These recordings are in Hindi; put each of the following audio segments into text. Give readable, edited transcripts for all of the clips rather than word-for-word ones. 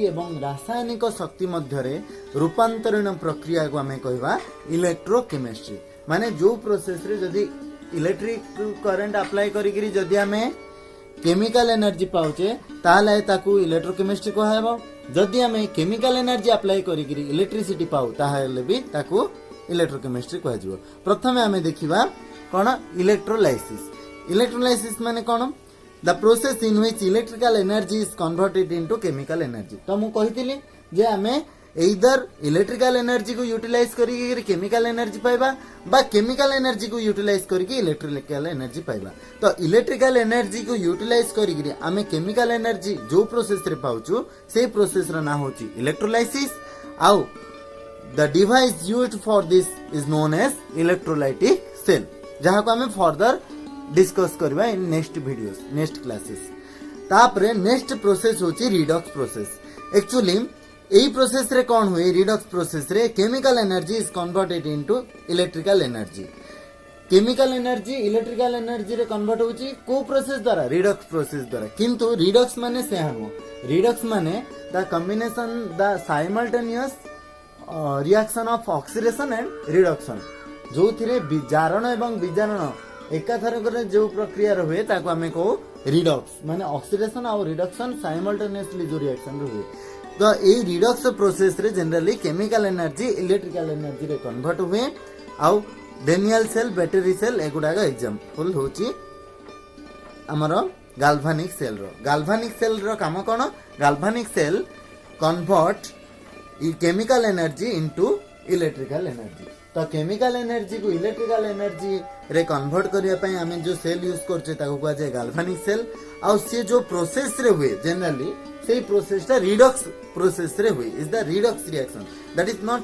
एवं रासायनिक शक्ति मध्य रूपांतरण प्रक्रिया को आम कहवा इलेक्ट्रोकेमिस्ट्री। माने जो प्रोसेस रे जदि इलेक्ट्रिक करंट अप्लाई करी जदि आमे केमिकल एनर्जी पाउचे ताले ताकू इलेक्ट्रोकेमिस्ट्री कहबो। जदि आमे केमिकल एनर्जी अप्लाई करी इलेक्ट्रिसिटी पाउ ताले भी ताकू इलेक्ट्रोकेमिस्ट्री कहजिवो। प्रथमे आमे देखिबा कोन इलेक्ट्रोलाइसिस। इलेक्ट्रोलाइसिस माने कोन? The process in which electrical energy is converted into chemical energy. तो मु कहितली जे आमे इधर इलेक्ट्रिकल एनर्जी को यूटिलाइज करी केमिकल एनर्जी पाइबा बा केमिकल एनर्जी को यूटिलाइज करी इलेक्ट्रिकल एनर्जी पाइबा। तो इलेक्ट्रिकल एनर्जी को यूटिलाइज करी आमे केमिकल एनर्जी जो प्रोसेस रे पाउछु से प्रोसेस रा ना होची इलेक्ट्रोलाइसिस। आउ the device used for this is known as electrolytic cell, जहां को आमे फर्दर डिस्कस करबा in next videos next classes. तापरे नेक्स्ट प्रोसेस होची रिडॉक्स प्रोसेस। एक्चुअली एही प्रोसेस रे कोन हुए? रिडॉक्स प्रोसेस रे chemical energy is converted into electrical energy. Chemical energy electrical energy रे कन्वर्ट होची को प्रोसेस द्वारा? रिडॉक्स प्रोसेस द्वारा। किंतु रिडॉक्स माने से हनो रिडॉक्स माने the combination the simultaneous reaction of oxidation and reduction, जो थिरे विजारण एवं विजारण एकाथरक जो प्रक्रिया हुए ताको आमे को रिडॉक्स माने ऑक्सीडेशन और रिडक्शन साइमल्टेनियसली जो रिएक्शन हुए। तो ए रिडॉक्स प्रोसेस रे generally chemical energy electrical energy रे कन्वर्ट हुए। आउ डेनियल सेल बैटरी सेल एगुडा एग्जांपल होची हमर गाल्वानिक सेल रो। गाल्वानिक सेल रो काम कोन? Galvanic cell convert chemical energy into electrical energy. तो केमिकल एनर्जी को इलेक्ट्रिकल एनर्जी रे कन्वर्ट करिया पई हमें जो सेल यूज करछे ताको कहै छै गाल्वानिक सेल। आ से जो प्रोसेस रे हुए जनरली से प्रोसेस ता रिडॉक्स प्रोसेस रे हुए is the redox reaction. That is not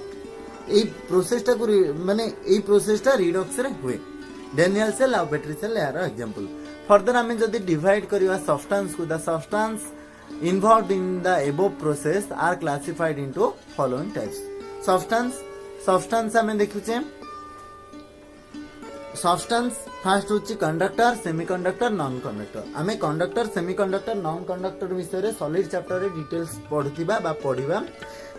a process ता को माने ए प्रोसेस ता रिडॉक्स रे हुए। डेनियल सेल आ बैटरी सेल यार एग्जांपल। फर्दर हमें जदी डिवाइड करिवा सब्सटेंस को, the substance involved in the above process are classified into following types. Substance हमें देखुचे सब्सटेंस फास्ट होची कंडक्टर, सेमीकंडक्टर, नॉन कंडक्टर। हमें कंडक्टर, सेमीकंडक्टर, नॉन कंडक्टर विषय रे सॉलिड चैप्टर रे डिटेल्स पढुतिबा बा पढिबा।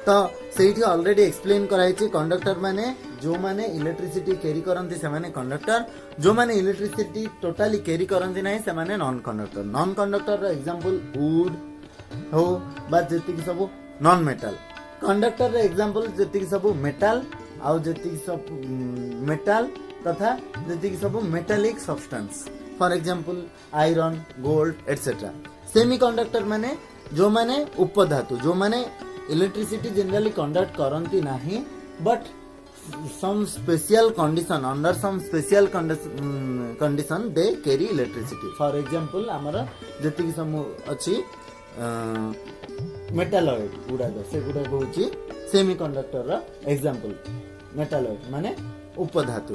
तो सेठी ऑलरेडी एक्सप्लेन कराई छी कंडक्टर माने जो माने इलेक्ट्रिसिटी कैरी करंती से माने कंडक्टर, जो माने इलेक्ट्रिसिटी टोटली कैरी करंती नाही से माने नॉन कंडक्टर। नॉन कंडक्टर रो एग्जांपल वुड हो बा जति सब नॉन मेटल। कंडक्टर रे एग्जांपल जति सब मेटल आउ जति सब मेटल तथा जति सब metallic substance, for example iron, gold etcetera. Semiconductor माने जो माने उपधातु, जो माने इलेक्ट्रिसिटी जनरली कंडक्ट करंती नाही but some special condition, under some special condition they carry electricity. For example हमारा जति सब अछि मेटालॉइड गुडा से गुडा होची सेमीकंडक्टर रा एग्जांपल। मेटालॉइड माने उपधातु।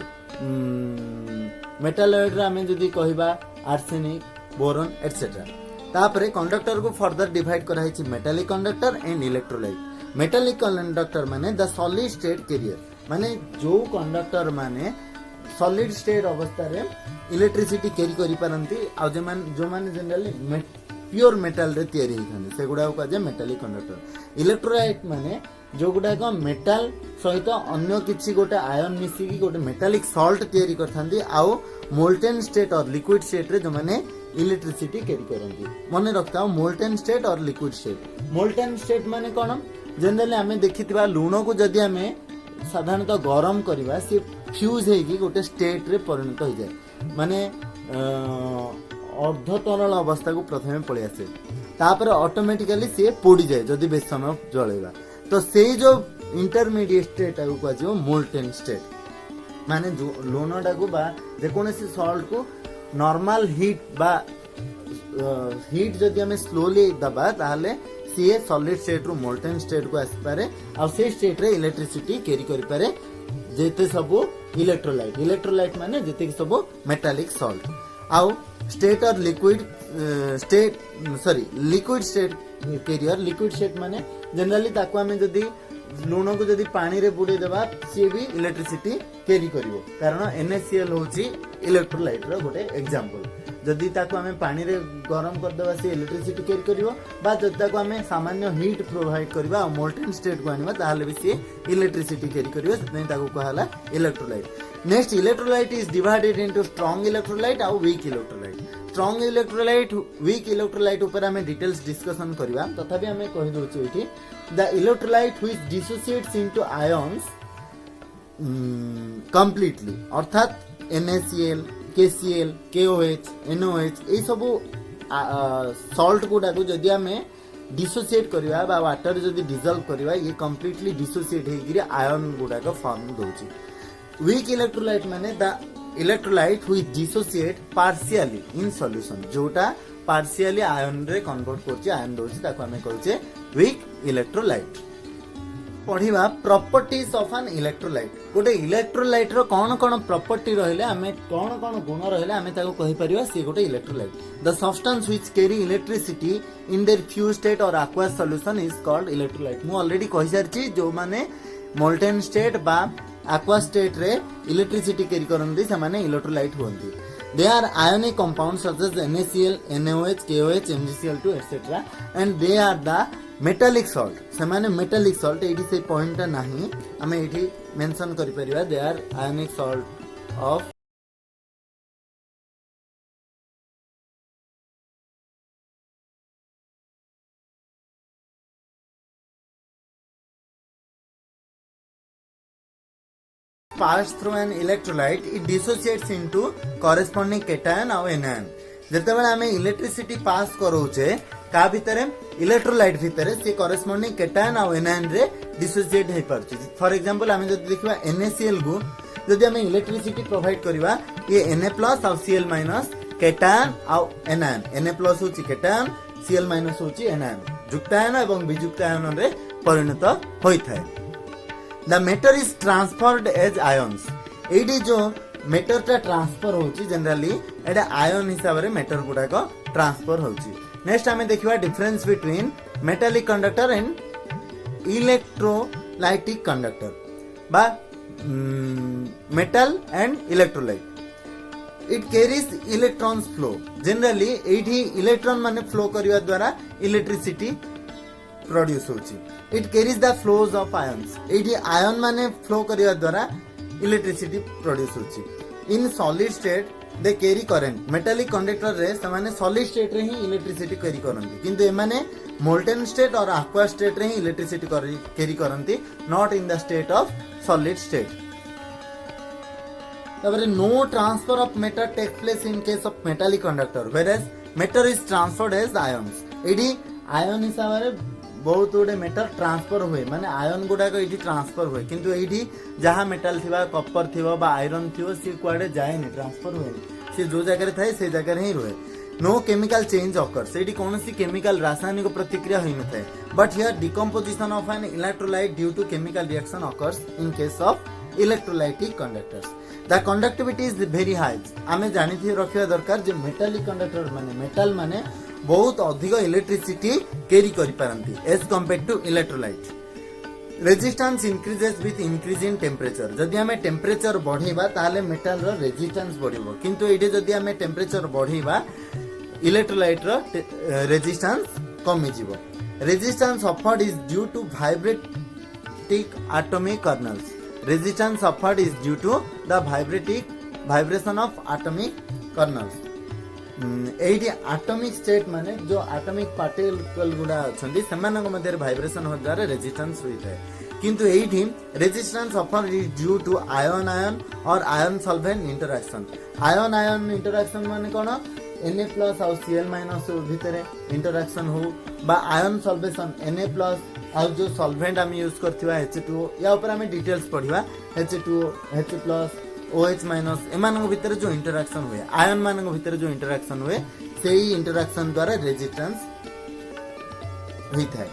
मेटालॉइड रा हमें जदी कहिबा आर्सेनिक, बोरॉन एटसेट्रा। तापरे कंडक्टर को फर्दर डिवाइड करा है metallic conductor and electrolyte. Metallic conductor माने द सॉलिड स्टेट कैरियर, माने जो कंडक्टर माने सॉलिड स्टेट अवस्था रे इलेक्ट्रिसिटी कैरी करि पारंती आ जो माने जनरली प्योर मेटल रे तयारी हिथाने से गुडा को जे मेटालिक कंडक्टर। इलेक्ट्रोलाइट माने जो गुडा को मेटल सहित अन्य किछि गोटे आयन मिसी की गोटे मेटालिक सॉल्ट तयारी करथांती आ molten state or liquid state रे जो माने इलेक्ट्रिसिटी कैरी करंती। मने रखता molten state or liquid state. Molten state माने कोन? जनरली हमें देखिथिबा लूण को जदी हमें साधारणतः गरम करवा से फ्यूज हेगी गोटे स्टेट रे परिणत हो जाए, माने अर्ध तरल अवस्था को प्रथमे पळि आसे तापर ऑटोमेटिकली से पोड़ी जाए जदी बेस समय जळेबा। तो से जो इंटरमीडिएट स्टेट को कहजो मोल्टेन स्टेट। माने जो लूणटा को बा जे कोनसी सॉल्ट को नॉर्मल हीट बा हीट जदी हमें स्लोली दबा ताले सी सॉलिड स्टेट रू मोल्टेन स्टेट को आसी पारे आ से स्टेट रे इलेक्ट्रिसिटी कैरी करि पारे जेते सब इलेक्ट्रोलाइट। इलेक्ट्रोलाइट माने जेते सब मेटालिक सॉल्ट। आउ state or liquid state liquid state carrier. Liquid state माने जनरली ताको हमें जदी लूण को जदी पानी रे बुडे देबा सी भी इलेक्ट्रिसिटी कैरी करिवो, कारण NaCl होची इलेक्ट्रोलाइट रो गोटे एग्जांपल। जदि ताको आमे पानी रे गरम कर देबा से इलेक्ट्रिसिटी कैरी करिवो बा जदि ताको आमे सामान्य हीट प्रोवाइड करबा मोल्टेन स्टेट को आनिबा ताले भी से इलेक्ट्रिसिटी कैरी करिवो सेतनै ताको कहला electrolyte. Next electrolyte is divided into strong electrolyte और weak electrolyte. Strong electrolyte weak electrolyte ऊपर आमे डिटेल्स डिस्कशन करबा तथापि आमे कहि दोछु एठी the electrolyte which dissociates into ions completely अर्थात NaCl KCl KOH NOH ए सब सॉल्ट गुडा को जदि आमे डिसोसिएट करबा बा वाटर जदि डिसॉल्व करबा ये कंप्लीटली डिसोसिएट हेगिरी आयन गुडा को फॉर्म दोछि। वीक इलेक्ट्रोलाइट माने the electrolyte which dissociate partially in solution जोटा पार्शियली आयन रे कन्वर्ट करछि आयन दोछि ताको हमें कहउछे वीक इलेक्ट्रोलाइट। पढ़िबा प्रॉपर्टीज ऑफ एन इलेक्ट्रोलाइट। गोटे इलेक्ट्रोलाइट रो कोन कोन प्रॉपर्टी रहले हमें कोन कोन गुण रहले हमें ताको कहि परिबा से गोटे electrolyte. The substance which carry electricity in their fuse state और aqueous solution is called electrolyte. मु ऑलरेडी कहि सारछि जो माने मोल्टेन स्टेट बा aqueous स्टेट रे इलेक्ट्रिसिटी कैरी करंदी से माने इलेक्ट्रोलाइट होंदी। They are ionic compounds such as NaCl, NaOH, KOH, MgCl2 etc. and they are the metallic salt. ସେମାନେ metallic salt एठी से पॉइंट नाही हमें एठी मेंशन करि परिबा they are ionic salt of pass through an electrolyte it dissociates into corresponding cation और anion। जेतेबेले हमें इलेक्ट्रिसिटी पास करोचे का भितरे इलेक्ट्रोलाइट भितरे से कॉरेस्पोंडिंग केटायन और एनायन रे डिसोसिएट हे परछि। फॉर एग्जांपल हमें जदि देखिबा NaCl को जदि हमें इलेक्ट्रिसिटी प्रोवाइड करबा ये Na+ और Cl- केटायन और एनायन Na+ होछि केटायन Cl- होछि एनायन जुक्तायन एवं विजुक्तायन रे परिणत होइथाय। The matter is transferred as ions. एडी जो मैटर टा ट्रांसफर होची जनरली एडा आयन हिसाब रे मैटर गुडा को ट्रांसफर होची। नेक्स्ट हमें देखिबा difference between metallic conductor and electrolytic conductor बा metal and electrolyte. It carries electrons flow. Generally एठी इलेक्ट्रॉन माने फ्लो करबा द्वारा इलेक्ट्रिसिटी प्रोड्यूस होची। It carries the flows of ions. एठी आयन माने फ्लो करबा द्वारा इलेक्ट्रिसिटी प्रोड्यूस होची। In solid state they carry current. Metallic conductor रे समाने सॉलिड स्टेट रे ही इलेक्ट्रिसिटी कैरी करंती किंतु एमाने मोल्टेन स्टेट और aqueous स्टेट रे ही इलेक्ट्रिसिटी कैरी करंती not in the state of solid state. तबरे no transfer of matter take place in case of metallic conductor whereas matter is transferred as ions. एडी आयन हिसाब रे बहुत गुडे मेटल ट्रांसफर हुए माने आयन गुडाक एठी ट्रांसफर हुए किंतु एठी जहां मेटल थिबा कॉपर थिबा बा आयरन थिबो से कुआडे जायनी ट्रांसफर हुए से जो जगह रे थाए से जगह रे ही रहे। No chemical change occurs. एठी कोनोसी केमिकल रासायनिक प्रतिक्रिया होई न थाए but here decomposition of an electrolyte due to chemical reaction occurs in case of electrolytic conductors. The conductivity is very high. आमे जानि थी रखिया दरकार जे मेटालिक कंडक्टर माने मेटल माने बहुत अधिक इलेक्ट्रिसिटी कैरी करि पारंती as compared to electrolyte. Resistance increases with increase in temperature. जदि हमें टेम्परेचर बढ़ेबा ताले मेटल रो रेजिस्टेंस बढ़िबो किंतु एठी जदि हमें टेम्परेचर बढ़ेबा इलेक्ट्रोलाइट रो रेजिस्टेंस कमी जिवो। Resistance offered is due to vibrating atomic kernels. Resistance offered is due to the vibration of atomic kernels. एडी एटॉमिक स्टेट माने जो एटॉमिक पार्टिकल गुडा अछंदी सेमानक मध्ये वाइब्रेशन हो द्वारा रेजिस्टेंस होइଥାଏ किंतु एठी resistance offer is due to ion ion और ion solvent interaction. Ion ion interaction माने कोन Na+ और Cl- भितरे इंटरैक्शन हो बा आयन सॉल्वेशन Na+ और जो सॉल्वेंट हम यूज करथिबा H2O या ऊपर हम डिटेल्स पढिबा H2O H+ OH- एमानक भितर जो इंटरैक्शन हुए आयन मानक भितर जो इंटरैक्शन हुए सेही इंटरैक्शन द्वारा रेजिस्टेंस होइथाय।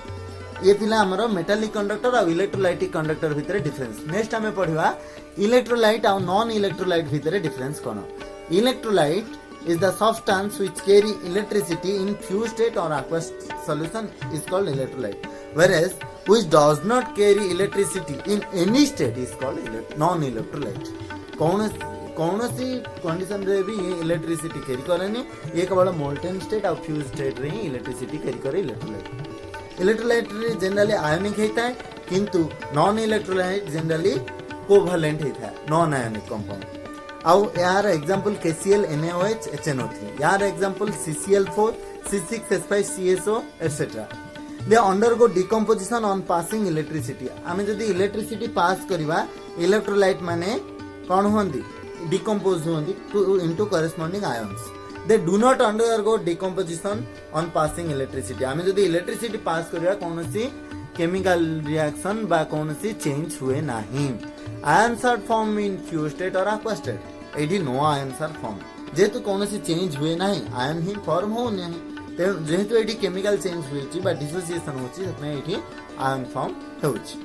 ये थिला हमरो मेटालिक कंडक्टर और इलेक्ट्रोलाइटिक कंडक्टर भितर डिफरेंस। नेक्स्ट हमें पढिबा इलेक्ट्रोलाइट और नॉन इलेक्ट्रोलाइट भितर difference cone. Electrolyte is the substance which carry electricity in fused state or aqueous solution is called electrolyte, whereas which does not carry electricity in any state is called non-electrolyte। कौन सी कंडीशन रे भी ये इलेक्ट्रिसिटी कैरी करेनी ये केवल मोल्टेन स्टेट और फ्यूज स्टेट रे ही इलेक्ट्रिसिटी कैरी करे इलेक्ट्रोलाइट। इलेक्ट्रोलाइट रे जनरली आयोनिक होता है किंतु नॉन इलेक्ट्रोलाइट जनरली कोवैलेंट होता है नॉन आयोनिक कंपाउंड। आउ यार एग्जांपल KCl NaOH HNO3 यार example CCl4 C6H5CSO etc. They undergo decomposition on passing electricity. आमे जदी इलेक्ट्रिसिटी पास करबा इलेक्ट्रोलाइट माने कोन होंदी डिकम्पोज होंदी into corresponding ions. They do not undergo decomposition on passing electricity. आमे जदी इलेक्ट्रिसिटी पास करबा कोनोसी केमिकल रिएक्शन बा कोनोसी चेंज हुए नाही। Ions are form in fuse state और aqua स्टेट एडी नो आयंस आर फॉर्म जेतु कोनोसी चेंज हुए नाही आयन ही फॉर्म हो नाही जेहेतु एटी केमिकल चेंज होची बा डिसोसिएशन होची तने एटी आयन फॉर्म होची।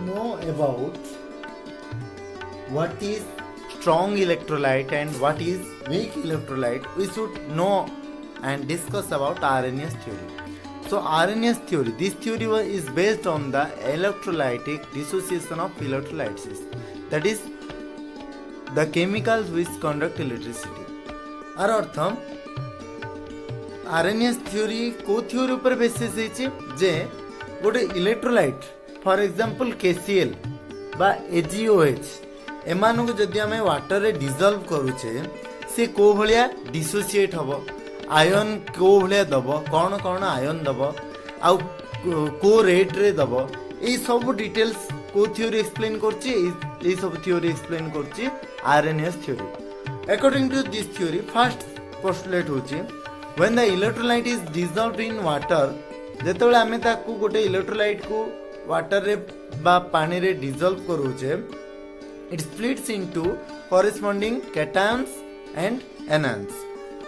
Know about what is strong electrolyte and what is weak electrolyte we should know and discuss about Arrhenius theory. So Arrhenius theory, this theory is based on the electrolytic dissociation of electrolytes, that is the chemicals which conduct electricity. और अर्थम आरएनएस थ्योरी को थ्योरी ऊपर बेसिस ହେଇଛି जे गोटे इलेक्ट्रोलाइट फॉर एग्जांपल KCl बा AgOH एमानकु जदि आमे वाटर रे डिसॉल्व करूचे से को भलिया डिसोसिएट हबो आयन को भलिया दबो कोन कोन आयन दबो आ को रेट रे दबो ए सब डिटेल्स को थ्योरी एक्सप्लेन करछि ए सब थ्योरी एक्सप्लेन करछि Arrhenius theory. According to this theory first postulate होछि when the electrolyte is dissolved in water जेतेबेले आमे ताकू गोटे इलेक्ट्रोलाइट को वाटर रे बा पानी रे डिसॉल्व करूचे it splits into corresponding cations and anions।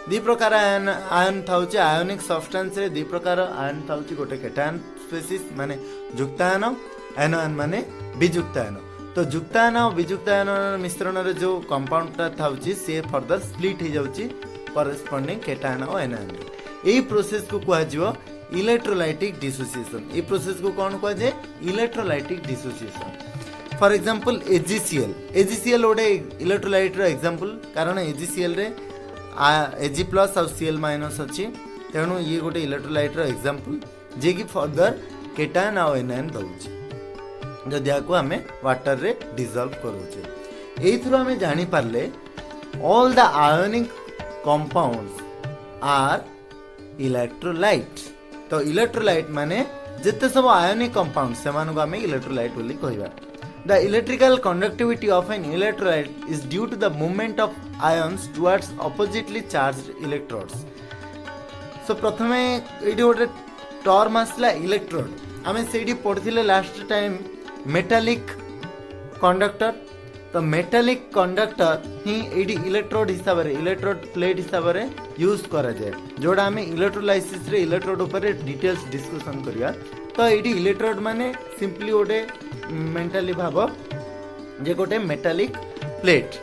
दी प्रकार आयन थाउची आयोनिक सब्सटेंस रे दी प्रकार आयन थाउची गोटे कैटायन स्पीसीज माने युक्तायन एनायन माने वियुक्तायन। तो युक्तायन और वियुक्तायन मिश्रण रे जो कंपाउंड ता थाउची से फर्दर स्प्लिट हो जाउची कॉरेस्पोंडिंग कैटायन और एनायन। एई प्रोसेस को कुआ जिवो इलेक्ट्रोलाइटिक डिसोसिएशन। ए प्रोसेस को कोन कुआ जे electrolytic dissociation. For example AgCl गोटे इलेक्ट्रोलाइट रो एग्जांपल कारण AgCl रे Ag प्लस और Cl माइनस अछि तेणु ये गोटे इलेक्ट्रोलाइट रो एग्जांपल जे कि फर्दर केटायन और एनायन दउछि जदि आको हमें वाटर रे डिसॉल्व करूचे। एई थ्रू हमें जानि पारले all the ionic compounds are electrolyte. तो इलेक्ट्रोलाइट माने जेते सब आयोनिक कंपाउंड से मानको हमें इलेक्ट्रोलाइट बोली कहबा। The electrical conductivity of an electrolyte is due to the movement of ions towards oppositely charged electrodes. So प्रथमे एडी गोटे टर्म आसला इलेक्ट्रोड आमे सेडी पढिथिले लास्ट टाइम मेटालिक कंडक्टर। तो मेटालिक कंडक्टर ही एडी इलेक्ट्रोड हिसाब रे इलेक्ट्रोड प्लेट हिसाब रे यूज करा जाय जोडा आमे इलेक्ट्रोलाइसिस रे इलेक्ट्रोड ऊपर डिटेल्स डिस्कशन करिया। तो एडी इलेक्ट्रोड माने सिंपली गोटे मेंटली भाव जे गोटे मेटालिक प्लेट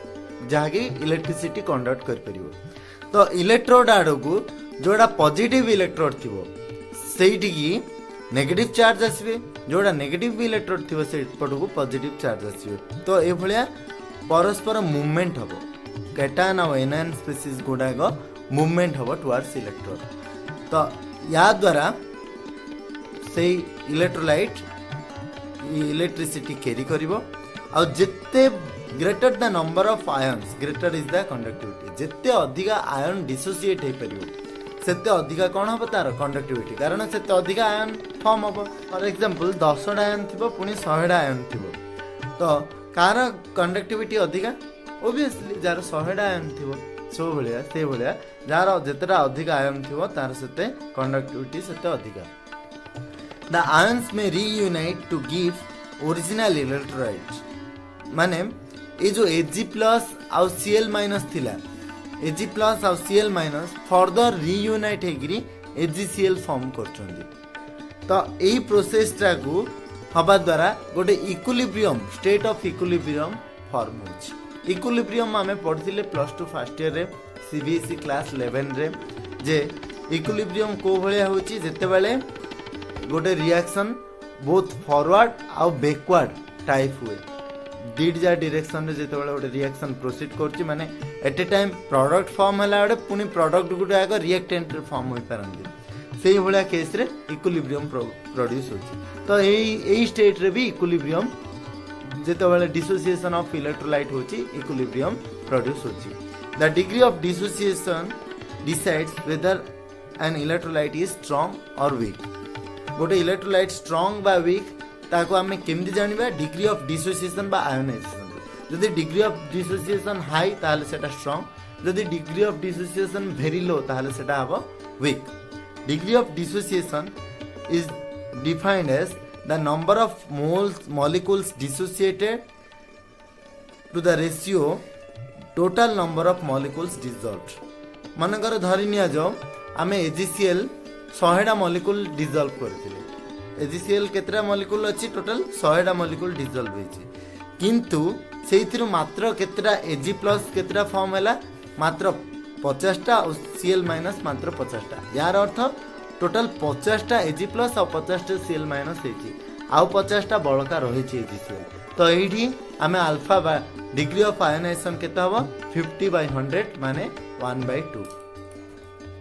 जहाँकि इलेक्ट्रिसिटी कंडक्ट कर परिबो। तो इलेक्ट्रोड आड़ को जोड़ा पॉजिटिव इलेक्ट्रोड थिबो सेठी की नेगेटिव चार्ज आसबे जोड़ा नेगेटिव इलेक्ट्रोड थिबो से पटको पॉजिटिव चार्ज आसबे। तो ए भलिया परस्पर मूवमेंट हबो कैटायन और एनायन स्पीसीज गुडा को मूवमेंट हबो टुवर्ड्स इलेक्ट्रोड। तो या द्वारा से इलेक्ट्रोलाइट इलेक्ट्रिसिटी कैरी करिवो आ जेते greater the number of ions greater is the conductivity. जेते अधिका आयन डिसोसिएट हे परिवो सेते अधिका कोन हबो तार कंडक्टिविटी कारण सेते अधिका आयन फॉर्म हबो। फॉर एग्जांपल 10 आयन थिबो पुनी 100 आयन थिबो तो कार कंडक्टिविटी अधिका ऑब्वियसली जार 100 आयन थिबो सो भलिया जार जेतेटा अधिका आयन थिबो तार सेते कंडक्टिविटी सेते अधिका। The ions may reunite to give original electrolyte। माने ये जो Ag प्लस और Cl माइनस थिला Ag प्लस और Cl माइनस फर्दर रियूनाइट हेगिरी AgCl फॉर्म करछंदी। तो एही प्रोसेस टा को हबा द्वारा गोटे equilibrium state of equilibrium form होछि। इक्विलिब्रियम हमें पढ़थिले प्लस 2 फर्स्ट ईयर रे CBSE क्लास 11 रे जे इक्विलिब्रियम को भलिया होछि जेते बेले गोटे रिएक्शन बोथ फॉरवर्ड और बैकवर्ड टाइप हुए दीटा डायरेक्शन रे जेतेबेले गोटे रिएक्शन प्रोसीड करछि माने at a time product form हला गोटे पुनी प्रोडक्ट गुडा आग रिएक्टेंट रे फॉर्म होई पारंदी सेही भलिया केस रे इक्विलिब्रियम प्रोड्यूस होछि तो एई स्टेट रे भी इक्विलिब्रियम जेतेबेले डिसोसिएशन ऑफ इलेक्ट्रोलाइट होछि इक्विलिब्रियम प्रोड्यूस होछि the degree of dissociation decides whether an electrolyte is strong और वीक गोटे इलेक्ट्रोलाइट स्ट्रांग बा वीक ताको आमे केमति जानिबा डिग्री ऑफ डिसोसिएशन बा आयोनाइजेशन जदि डिग्री ऑफ डिसोसिएशन हाई ताले सेटा स्ट्रांग जदि degree of dissociation very low ताले सेटा हबो weak degree of dissociation is defined as the number of molecules dissociated to the ratio total number of molecules dissolved मनकर धरि निया जाओ आमे AgCl 100टा मॉलिक्यूल डिसॉल्व करथिले AgCl केतरा मॉलिक्यूल अछि टोटल 100टा मॉलिक्यूल डिसॉल्व होइछि किंतु सेइथिरु मात्र केतरा Ag प्लस केतरा फॉर्म हैला मात्र 50टा और Cl माइनस मात्र 50टा यार अर्थ टोटल 50टा Ag प्लस और 50टा Cl माइनस हेछि आउ 50टा बळका रहिछि AgCl तो एठी आमे अल्फा बा डिग्री ऑफ आयोनाइजेशन केता हबो 50/100 माने 1/2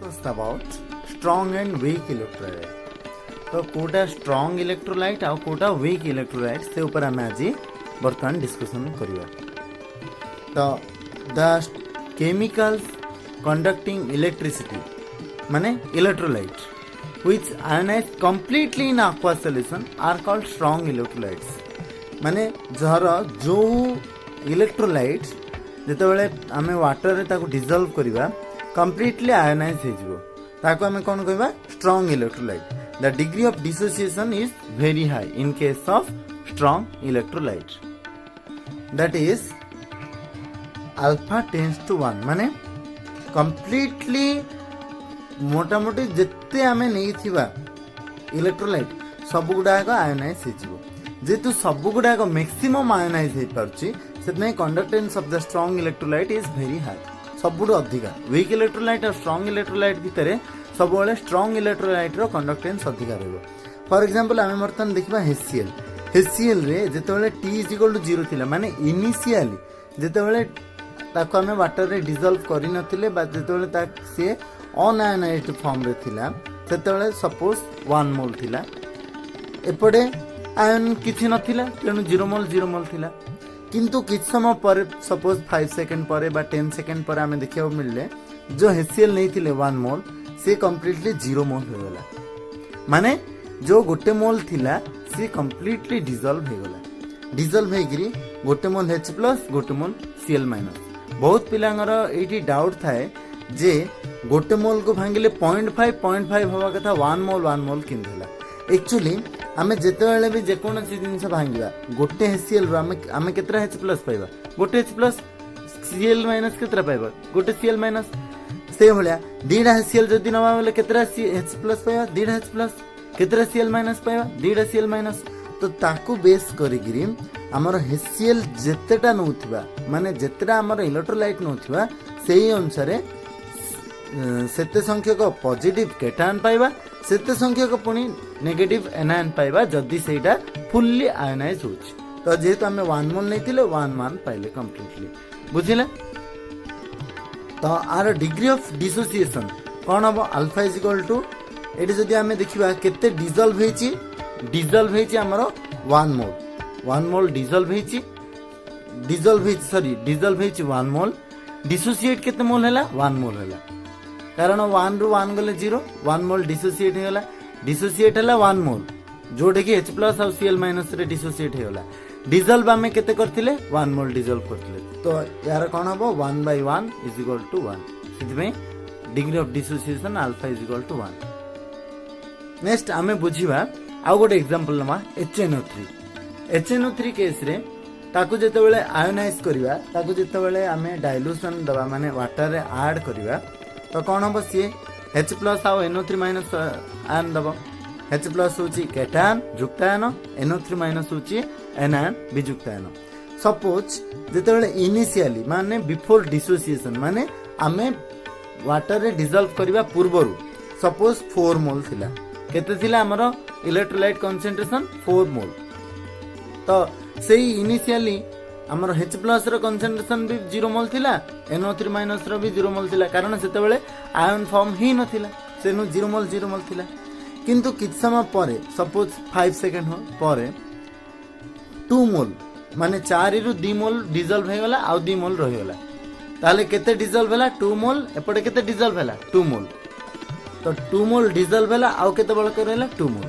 तो about strong and weak electrolyte तो कोटा स्ट्रांग इलेक्ट्रोलाइट आ कोटा वीक इलेक्ट्रोलाइट से ऊपर आमे आज बर्तमान डिस्कशन करिवा तो द केमिकल्स कंडक्टिंग इलेक्ट्रिसिटी माने electrolyte which ionize completely in aqua solution are called strong electrolytes माने जहर जो इलेक्ट्रोलाइट्स जेतेबेले आमे वाटर रे ताको डिसॉल्व करिवा कंप्लीटली आयोनाइज हे जिवो ताको आमे कोन कहबा strong electrolyte the degree of dissociation is very high in case of strong electrolyte that is alpha tends to 1 माने कंप्लीटली मोटा मोटी जिते आमे नहीं थिबा इलेक्ट्रोलाइट सब गुडाक आयोनाइज हे जिवो जेतु सब गुडाक मैक्सिमम आयोनाइज हे परछि सेतनै conductance of the strong electrolyte is very high सबुड अधिका वीक इलेक्ट्रोलाइट और स्ट्रांग इलेक्ट्रोलाइट भितर सब बेले स्ट्रांग इलेक्ट्रोलाइट रो कंडक्टेंस अधिका रहबो फॉर एग्जांपल आमे वर्तमान देखिबा HCl रे जेतेबेले T 0 थिला माने इनिशियली जेतेबेले ताको आमे वाटर रे डिसॉल्व करि नथिले बा जेतेबेले ताक से अनआयोनाइज्ड फॉर्म रे थिला सेतेबेले सपोज 1 मोल थिला एपडे आयन किछि नथिला तेनु 0 मोल थिला किंतु किछ समय पर सपोज 5 सेकंड पर बा 10 सेकंड पर हमें देखियो मिलले जो HCl नहीं थिले 1 मोल से कंप्लीटली 0 मोल हो गला माने जो गोटे मोल थिला से कंप्लीटली डिसॉल्व हो गला डिसॉल्व हेगिरी गोटे मोल H प्लस गोटे मोल Cl माइनस बहुत पिलांगर एठी डाउट थाए जे गोटे मोल को भांगिले 0.5 हवा कथा 1 मोल किंधला एक्चुअली आमे जेतेबेले भी जेकोनसी जिंस भांगिबा गोटे HCl रो आमे केतरा H प्लस पाइबा गोटे H प्लस Cl माइनस केतरा पाइबा गोटे Cl माइनस से भलिया दीडा HCl जदी नवा बोले केतरा H प्लस पाइबा दीडा H प्लस केतरा Cl माइनस पाइबा दीडा Cl माइनस तो ताकू बेस करिगिरी हमर HCl जेतेटा नउथिबा माने जेतेटा हमर इलेक्ट्रोलाइट नउथिबा सेही अनुसार सेते संख्यक पॉजिटिव केटायन पाइबा सेते संख्यक पुनी नेगेटिव एनायन पाइबा जदी सेटा फुल्ली आयोनाइज होछि तो जेहेतु हमें 1 मोल नहीं थिले 1 पाइले कंप्लीटली बुझिले तो आर डिग्री ऑफ डिसोसिएशन कोन हबो अल्फा इज इक्वल टू एटी जदी हमें देखिबा केते डिसॉल्व हेछि हमरो 1 मोल डिसॉल्व हेछि 1 मोल डिसोसिएट केते मोल हैला 1 मोल हैला कारण 1 रु 1 गले 0 1 मोल डिसोसिएट हैला डिसोसिएट हैला 1 मोल जोटे कि H प्लस और Cl माइनस रे डिसोसिएट हैला डिसॉल्व हमें केते करथिले 1 मोल डिसॉल्व करथिले तो यार कोन हबो 1/1 इज इक्वल टू 1 सिधमे degree of dissociation alpha is equal to 1 next हमें बुझिबा आ गोटे एग्जांपल नमा HNO3 केस रे ताकू जेते बेले आयोनाइज करिवा ताकू जेते बेले हमें डाइल्यूशन दबा माने वाटर रे ऐड करिवा तो कोन हबो सी H प्लस आ NO3 माइनस आयन दबो H प्लस होची केटायन जुक्तायन NO3 माइनस होची एनायन विजुक्तायन सपोज जेते बेले इनिशियली माने बिफोर डिसोसिएशन माने हमें वाटर रे डिसॉल्व करिवा पूर्वरु सपोज 4 मोल थिला केते थिला हमरो इलेक्ट्रोलाइट कंसंट्रेशन 4 मोल तो सेही इनिशियली आमर H प्लस रो कंसंट्रेशन भी 0 मोल थिला NO3 माइनस रो भी 0 मोल थिला कारण सेते बेले आयन फॉर्म ही नथिला सेनु 0 मोल थिला किंतु किछ समय परे सपोज 5 सेकंड हो परे 2 मोल माने 4 रु 2 मोल डिसॉल्व हे गला आ 2 मोल रहि गला ताले केते डिसॉल्व होला 2 मोल एपटे केते डिसॉल्व होला 2 मोल तो 2 मोल डिसॉल्व होला आ केते बळ करला 2 मोल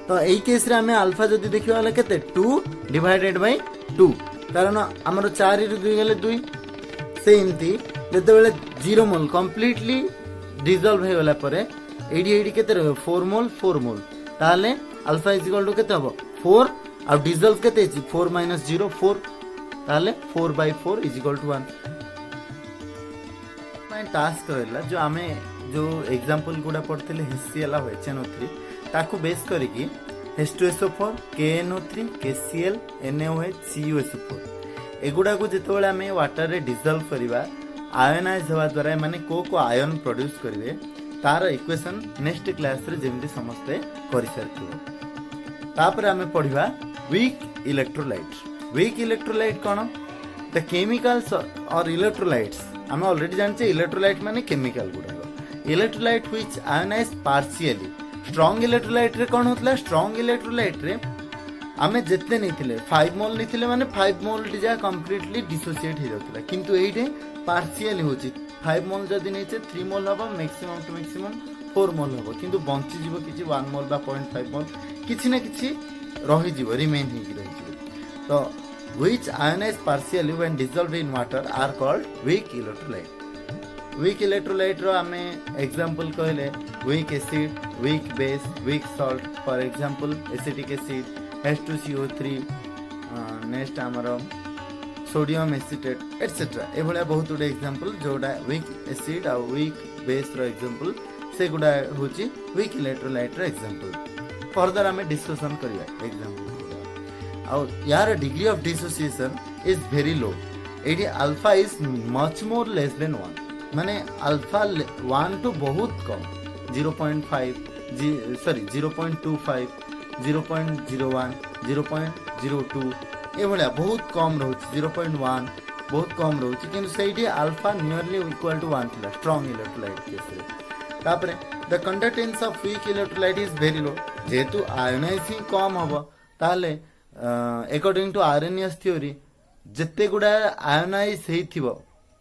तो एई केस रे हमें अल्फा जदी देखिवाला केते 2 डिवाइडेड बाय 2 कारण हमर 4 रु 2 गेले 2 से इनती जते बेले 0 मोल कंप्लीटली डिसॉल्व हे गला परे एडी केते रहबो 4 मोल ताले अल्फा इज इक्वल टू केते हबो 4 आ डिसॉल्व केते अछि 4 - 0 4 ताले 4/4 इज इक्वल टू 1 मैं टास्क रहला जो हमें जो एग्जांपल गुडा पढथिले HCl आ HNO3 ताकू base करिकि H2SO4 KNO3 KCl NaOH CuSO4 एगुडा को जेतेबेले हमें वाटर रे डिसॉल्व करिवा आयनाइज होवा द्वारा माने को आयन प्रोड्यूस करिवे तार इक्वेशन नेक्स्ट क्लास रे जेमति समझते करि सरथिबो तापर हमें पढिबा वीक इलेक्ट्रोलाइट कोन द केमिकल्स और इलेक्ट्रोलाइट्स हमें ऑलरेडी जानचे इलेक्ट्रोलाइट माने केमिकल गुडा electrolyte which ionize partially strong electrolyte रे कोन होतला स्ट्रांग इलेक्ट्रोलाइट रे हमें जितने नहीं 5 मोल नहीं माने 5 मोल जा कंप्लीटली डिसोसिएट हो जाता किंतु एइटे पार्शियली होची 5 मोल जदी नहीं 3 मोल हबो मैक्सिमम टू मैक्सिमम 4 मोल हबो किंतु बंची जीवो किछि 1 मोल बा 0.5 मोल किछि ना किछि रहि जीवो रिमेन ही रहि जीवो तो which ionize partially when dissolved in water are called weak electrolyte रो हमें एग्जांपल कहले weak acid weak base weak salt for example acetic acid H2CO3 next आमर सोडियम एसिटेट एटसेट्रा ए भलिया बहुत गुडे एग्जांपल जोडा वीक एसिड आ वीक बेस रो एग्जांपल से गुडा होची वीक इलेक्ट्रोलाइट रो एग्जांपल फर्दर हमें डिस्कशन करिया एग्जांपल आ यार degree of dissociation is very low एडी alpha is much more less than 1 माने अल्फा 1 टू बहुत कम 0.5 सॉरी 0.25 0.01 0.02 ए भलिया बहुत कम रहउछि 0.1 बहुत कम रहउछि किंतु सेठी अल्फा नियरली इक्वल टू 1 थिला स्ट्रांग इलेक्ट्रोलाइट केस रे तापरे the conductance of weak electrolyte is very low जेतु आयनाइजिंग कम हबो ताले अकॉर्डिंग टू आरएनएस थ्योरी जत्ते गुडा आयनाइज हेथिबो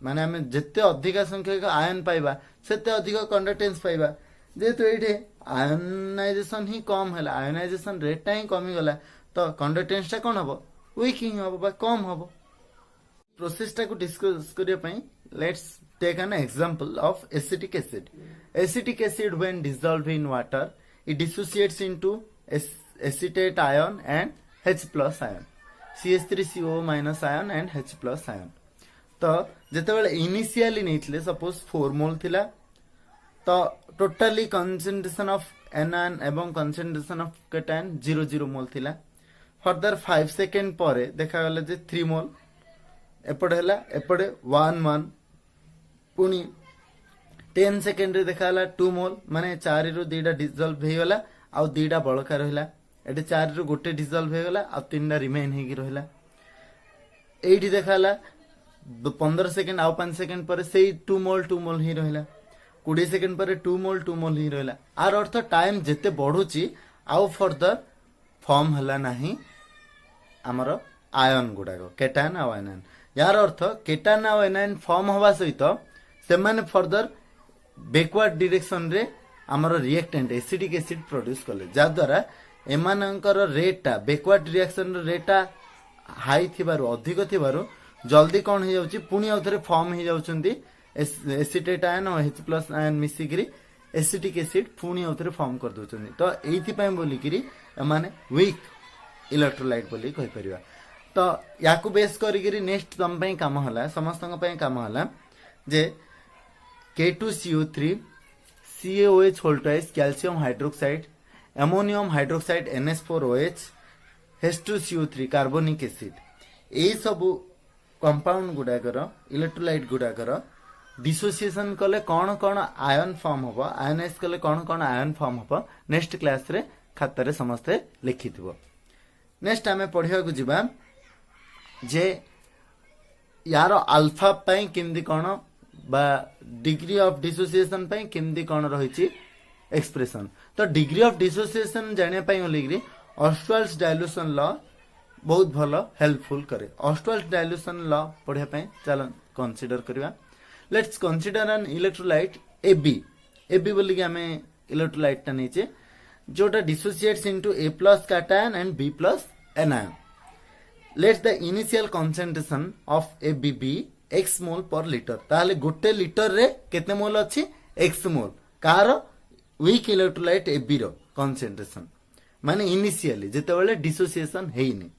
माने हमें जत्ते अधिक संख्यक आयन पाइबा सेते अधिक कंडक्टेंस पाइबा जेतु एठे आयनाइजेशन ही कम हैला आयनाइजेशन रेट ही कमी गला तो कंडक्टेंस ता कोन हबो वीक ही हबो बा कम हबो प्रोसेस टा को डिस्कस करिया पई let's take an example of acetic acid when dissolved in water it dissociates into acetate ion and H+ ion CH3CO- ion and H+ ion तो जेतेबेले इनिशियली नैथिले सपोज 4 मोल थिला तो टोटली कंसंट्रेशन ऑफ एनायन एवं कंसंट्रेशन ऑफ केटायन 0 मोल थिला फर्दर 5 सेकंड परे देखा गले जे 3 मोल एपड हैला एपडे 1 पुनी 10 सेकंड रे देखा गला 2 मोल माने 4 रु 2टा डिसॉल्व हे गला आ 2टा बळका रहला एटे 4 रु गोटे डिसॉल्व हे गला आ 3टा रिमेन हे कि रहला एठी देखा गला 15 सेकंड आ 5 सेकंड पर से 2 मोल ही रहला 20 सेकंड पर 2 मोल ही रहला आर अर्थ टाइम जेते बढ़ुची आउ फर्दर फॉर्म हला नाही हमर आयन गुडाको केटायन आ आयन यार अर्थ केटायन आ आयन फॉर्म हवा सहित से माने फर्दर बैकवर्ड डायरेक्शन रे हमर रिएक्टेंट एसिटिक एसिड प्रोड्यूस करले जा द्वारा एमानकर रेटा बैकवर्ड रिएक्शन रेटा हाई थिबारु अधिक थिबारु जल्दी कौन हो जाउची पुनी आउथरे फॉर्म हो जाउचंती एसिटेट आयन और H+ आयन मिसिकरी एसिटिक एसिड पुनी आउथरे फॉर्म कर दोचंती तो एथि पय बोली करी माने वीक इलेक्ट्रोलाइट बोली कहि परिबा तो याकू बेस करी करी नेक्स्ट तम पय काम हला समस्त पय काम हला जे K2CO3 CaOH voltage calcium hydroxide ammonium hydroxide NH4OH H2CO3 carbonic acid ए सब कंपाउंड गुडाकर इलेक्ट्रोलाइट गुडाकर डिसोसिएशन कले कौन कौन आयन फॉर्म हबो आयनाइज कले कौन कौन आयन फॉर्म हबो नेक्स्ट क्लास रे खाता रे समस्ते लिखिथिबो नेक्स्ट हमें पढ़िया को जिबा जे यार अल्फा पाई केमदी कौन बा डिग्री ऑफ डिसोसिएशन पाई केमदी कौन रही एक्सप्रेशन। तो डिग्री ऑफ डिसोसिएशन जाने पाई बोलिकी ऑस्वाल्ड्स डाइल्यूशन लॉ बहुत भल हेल्पफुल करे। ऑस्वाल्ड्स डाइल्यूशन लॉ पढ़िया पाई चलो कंसीडर करवा। Let's consider an electrolyte AB बोलिकी आम इलेक्ट्रोलाइट टा नीचे जोटा dissociates into A plus cation and B plus anion. Let's the initial concentration of AB be X mole per liter. ताहले गोटे लिटर रे केते मोल अछि एक्स मोल कार वीक इलेक्ट्रोलाइट एबी रो कंसंट्रेशन माने इनिशियली जेतेबेले डिसोसिएशन हेइनी।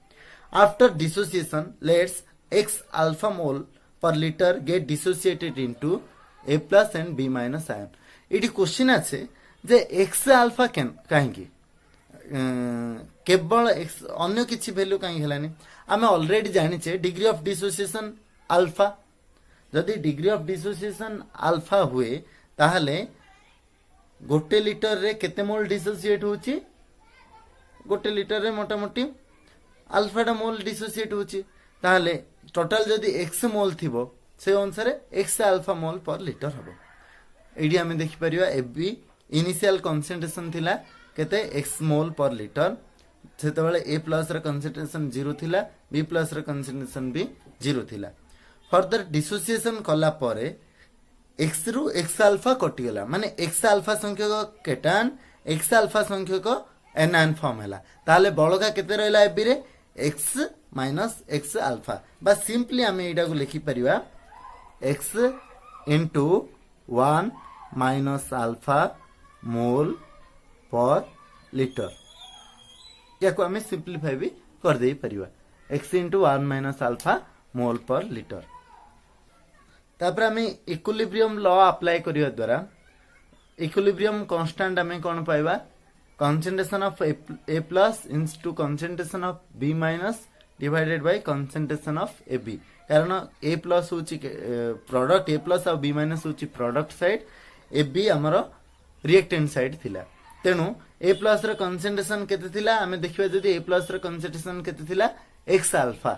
After dissociation let's X alpha mole per liter get dissociated into A plus and B minus ion. इटी क्वेश्चन আছে যে एक्स अल्फा कहीं केवल एक्स अन्य किसी वैल्यू कहीं हेलानी आम ऑलरेडी जानिचे डिग्री ऑफ डिसोसिएशन अल्फा। जदि डिग्री ऑफ डिसोसिएशन अल्फा हुए ताहले गोटे लिटर रे केते मोल डिसोसिएट होची गोटे लिटर रे मोटा मोटी अल्फाटा मोल डिसोसिएट होची ताहले टोटल जदि एक्स मोल थिबो से अनुसार x alpha mole per litre हबो। एडी आमे देखि परिबा एबी इनिशियल कंसंट्रेशन थिला केते एक्स मोल पर लिटर सेतेबेले ए प्लस र कंसंट्रेशन 0 थिला बी प्लस र कंसंट्रेशन भी 0 थिला। फर्दर डिसोसिएशन कला परे एक्स रु एक्स अल्फा कटिगला माने एक्स अल्फा संख्यक केटान एक्स अल्फा संख्यक एनायन फॉर्म हैला ताले बळका केते रहला एबी रे एक्स माइनस एक्स अल्फा। बा सिंपली आमे एडा को लिखि परिबा x into 1 minus alpha mole per litre या को हमें सिंप्लीफाई भी कर दे परिबा x into 1 minus alpha mole per litre. तापर हमें इक्विलिब्रियम लॉ अप्लाई करिया द्वारा इक्विलिब्रियम कांस्टेंट हमें कोन पाइबा concentration of A plus into concentration of B minus divided by concentration of A B. कारण ए प्लस होची प्रोडक्ट ए प्लस और बी माइनस होची प्रोडक्ट साइड ए बी हमरो रिएक्टेंट साइड थिला। तेनु ए प्लस र कंसंट्रेशन केते थिला आमे देखिबा जदी ए प्लस र कंसंट्रेशन केते थिला एक्स अल्फा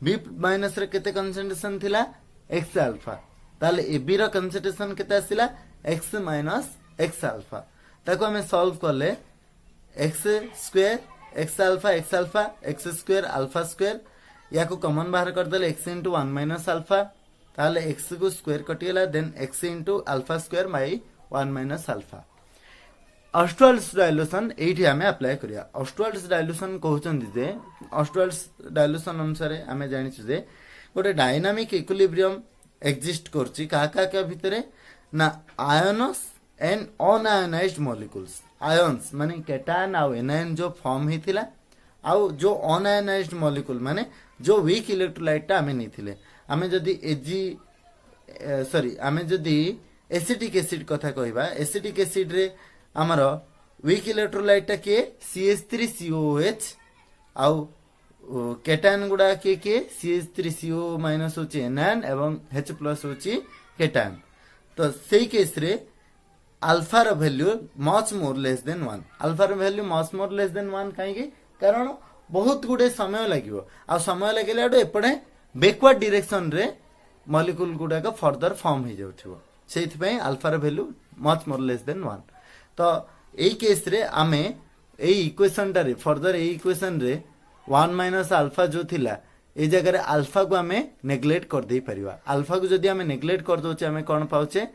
बी माइनस र केते कंसंट्रेशन थिला एक्स अल्फा ताले ए बी र कंसंट्रेशन केते आसिला एक्स माइनस एक्स अल्फा। ताको हमें सॉल्व करले X square X alpha X square alpha square या को कॉमन बाहर कर देले x इंटू 1 माइनस अल्फा ताले x को स्क्वायर कटियला then x into alpha square by 1 minus alpha. Ostwald's dilution एठी हमें अप्लाई करिया। ऑस्वाल्ड्स डाइल्यूशन कहउचंदी जे ऑस्वाल्ड्स डाइल्यूशन अनुसार हमें जानि छु जे गोटे डायनामिक इक्विलिब्रियम एग्जिस्ट करछि का का भितरे ना आयनस एंड अनआयोनाइज्ड मॉलिक्यूल्स। आयन्स माने केटायन आ एनायन जो फॉर्म हिथिला आउ जो अनआयोनाइज्ड मॉलिक्यूल माने जो वीक इलेक्ट्रोलाइट ता हमें नहीं आमे जदि आमे जदि एसिटिक एसिड कथा कहबा एसिटिक एसिड रे हमर वीक इलेक्ट्रोलाइट ता के CH3COOH आउ केटायन गुडा के CH3CO माइनस होची एनायन एवं H प्लस होची केटायन। तो सेही केस रे अल्फा रो value much more less than 1 alpha रो value much more less than 1 काहे कि कारण बहुत गुडे समय लागिवो आ समय लागेला एपटे बैकवर्ड डायरेक्शन रे मॉलिक्यूल गुडा का फर्दर फॉर्म हो जाउथिवो सेथि पय अल्फा रो value much more less than 1। तो एई केस रे आमे एई इक्वेशन रे फर्दर एई इक्वेशन रे 1 माइनस अल्फा जो थिला ए जगह रे अल्फा को आमे नेग्लेक्ट कर दे परिबा। अल्फा को जदी आमे नेग्लेक्ट कर दोचे आमे कोन पाउचे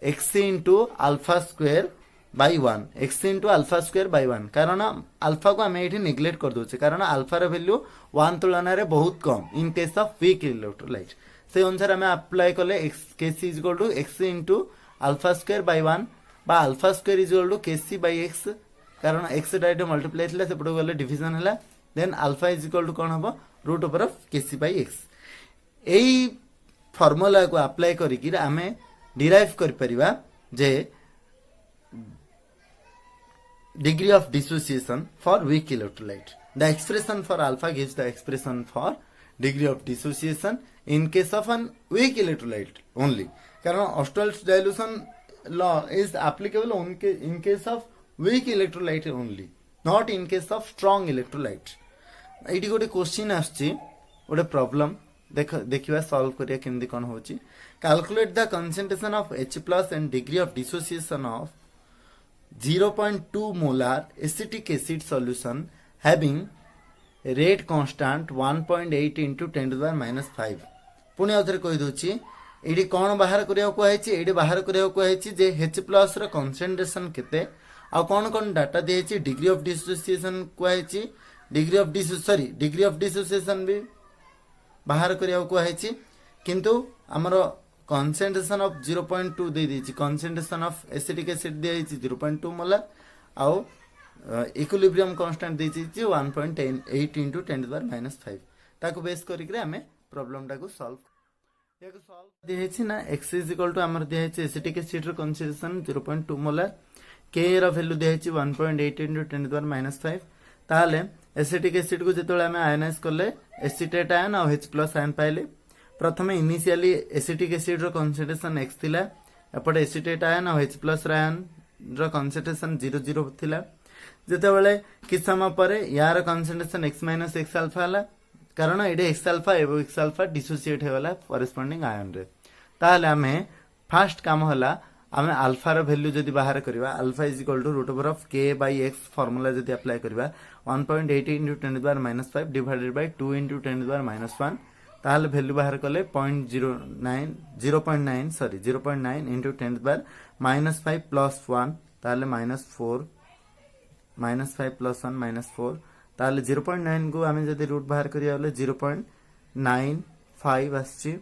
x into alpha square by 1 x into alpha square by 1 कारण अल्फा को आमे एठी नेग्लेक्ट कर दोचे कारण अल्फा रो वैल्यू 1 तुलना रे बहुत कम in case of weak electrolyte. से अनुसार आमे अप्लाई करले x kc is equal to x into alpha square by 1 बा alpha square is equal to kc by x कारण x डायरेक्ट मल्टीप्लाई थिला सेपटो गले डिवीजन हला then alpha is equal to कोन हबो root over of kc by x। एई फार्मूला को अप्लाई करी कि आमे डिराइव कर परिबा जे degree of dissociation for weak electrolyte. The expression for alpha gives the expression for degree of dissociation in case of an weak electrolyte only. कारण Ostwald's dilution law is applicable in case of weak electrolyte only, not in case of strong electrolyte. Eighty गोटे क्वेश्चन आछी गोटे प्रॉब्लम देखिबा सॉल्व करिया केमदी कोन होची calculate the concentration of H plus and degree of dissociation of 0.2 molar acetic acid solution having rate constant 1.8 into 10 to the minus 5 पुणी आउथरे कहि दोची एडी कोन बाहर करिया को आइची एडी बाहर करिया को आइची जे H प्लस रो कंसंट्रेशन केते आ कोन कोन डाटा देछि डिग्री ऑफ डिसोसिएशन को आइची डिग्री ऑफ डिसोसिएशन भी बाहर करिया को आइची किंतु हमरो कंसंट्रेशन ऑफ 0.2 दे दिछि कंसंट्रेशन ऑफ एसिटिक एसिड दे दिछि 0.2 मोलार आ इक्विलिब्रियम कांस्टेंट दे दिछि 1.8 into 10 to the minus 5 ताको बेस करि के हमें प्रॉब्लम टाको सॉल्व याको सॉल्व दिछि ना x इज इक्वल टू हमर दिछि acetic acid row concentration 0.2 molar k row value दिछि 1.8 into 10 to the minus 5 ताले एसिटिक एसिड को जेतोले हमें आयनाइज करले एसिटेट आयन और H प्लस आयन पाइले प्रथमे इनिशियली एसिटिक एसिड रो कंसंट्रेशन x थिला एपटे एसिटेट आयन और H प्लस आयन रो कंसंट्रेशन 0 थिला जेतेबेले कि समय परे यार concentration x minus x alpha हला कारण एडे x अल्फा एवं x अल्फा डिसोसिएट हेला कॉरेस्पोंडिंग आयन रे ताले हमें फर्स्ट काम हला हमें अल्फा रो वैल्यू जदी बाहर करबा alpha is equal to root over of k by x formula जदी अप्लाई करबा 1.8 into 10 to the minus 5 divided by 2 into 10 to the minus 1 ताले वैल्यू बाहर करले 0.9 into 10 to the minus 5 plus 1 ताले minus 4 minus 5 plus 1 minus 4 ताले 0.9 को हमें जदी रूट बाहर करिया बोले 0.95 आछि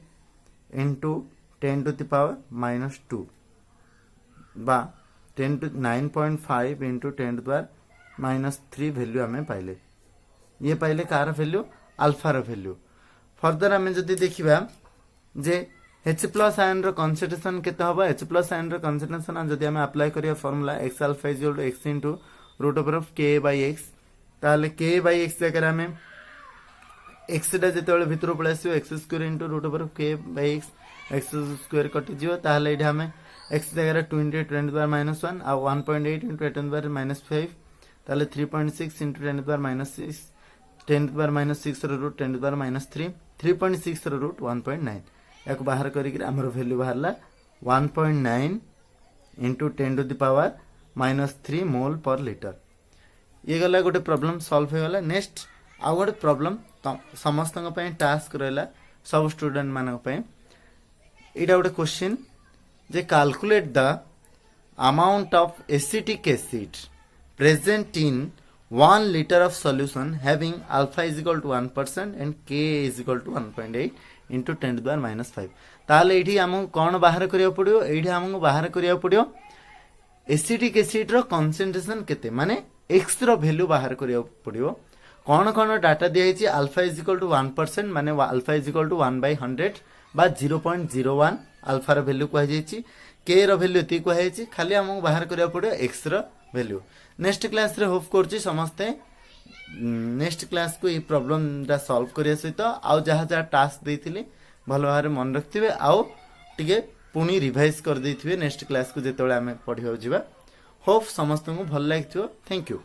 into 10 to the power minus 2 बा 10 to 9.5 into 10 to the minus 3 value हमें पाइले ये पाइले कार वैल्यू अल्फा रो वैल्यू फर्दर हमें जदी देखिबा जे H प्लस आयन रो कंसंट्रेशन केते होबा H प्लस आयन रो कंसंट्रेशन जदी हमें अप्लाई करिया formula x alpha is equal to x into root over of k by x ताले k by x जगह हमें x डा जेतेबेले भितर पळासियो x square into root over of k by x square कटि जिवो ताले एडा हमें x जगह 2 into 10 to the minus 1 और 1.8 into 10 to the minus 5 ताले 3.6 into 10 to the minus 6 10 to the minus 6 रो रूट 10 to the minus 3 3.6 रो रूट 1.9 याको बाहर करी कि हमर वैल्यू बाहरला 1.9 into 10 to the power minus 3 mole per liter ये गला गोटे प्रॉब्लम सॉल्व हो गला नेक्स्ट आ गोटे प्रॉब्लम समस्त पय टास्क रहला सब स्टूडेंट मानक पय एटा गोटे question J calculate the amount of acetic acid present in 1 liter of solution having alpha is equal to 1% and k is equal to 1.8 into 10 to the minus 5 ताले एठी हमहु कोन बाहर करिया पड़ियो एठी हमहु बाहर करिया पड़ियो एसिटिक एसिड रो कंसंट्रेशन केते माने x रो वैल्यू बाहर करिया पड़ियो कोन कोन डाटा दिया हिची अल्फा इज इक्वल टू 1% माने अल्फा इज इक्वल टू 1/100 बा 0.01 अल्फा रो वैल्यू को हिची k रो वैल्यू ती को हिची खाली हमहु बाहर करिया पड़ियो x रो वैल्यू नेक्स्ट क्लास रे होप करछि समस्ते नेक्स्ट क्लास को ई प्रॉब्लम दा सॉल्व करिया सहित आ जहा जहा टास्क देथिले भलो भारे मन रखथिबे आ टिके पुनी रिवाइज कर देथिबे नेक्स्ट क्लास को जेतोळे हमें पढियो जिबा होप समस्त को भल लागिथियो थैंक यू।